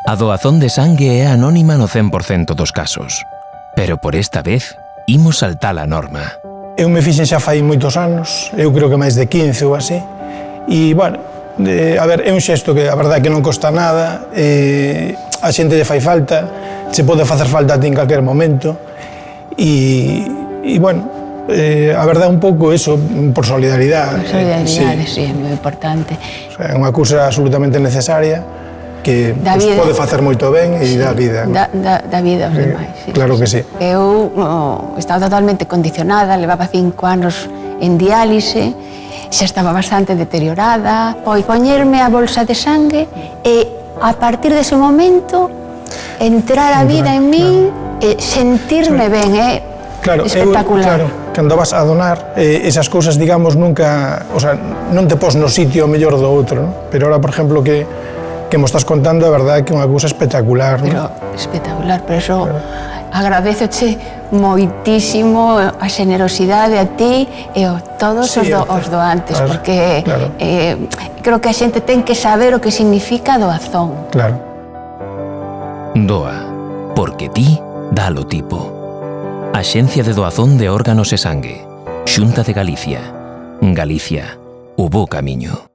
A doazón de sangue é anónima no 100% dos casos. Pero por esta vez, imos saltar a norma. Eu me fixen xa fai moitos anos, eu creo que máis de 15 ou así, e, bueno, a ver, é un xesto que a verdade que non costa nada, a xente lle fai falta, se pode facer falta a ti en calquer momento, e bueno, a verdade un pouco eso, por solidaridade. Por solidaridade, sí, é moi importante. É unha cousa absolutamente necesaria, que pode facer moito ben e dá vida. Dá vida aos demais. Claro que sí. Eu estaba totalmente condicionada, levaba 5 anos en diálise, xa estaba bastante deteriorada. Foi poñerme a bolsa de sangue e, a partir dese momento, entrar a vida en min e sentirme ben, é espectacular. Claro, cando vas a donar, esas cousas, digamos, nunca... O sea, non te pos no sitio mellor do outro, non? Pero ahora, por exemplo, que mo estás contando, a verdade é que é unha cousa espectacular, non? Pero espectacular, por eso agradezoche moitísimo a xenerosidade a ti e a todos os doantes, porque creo que a xente ten que saber o que significa a doazón. Claro. Doa, porque ti dalo tipo. Axencia de Doazón de Órganos e Sangue. Xunta de Galicia. Galicia, o bo camiño.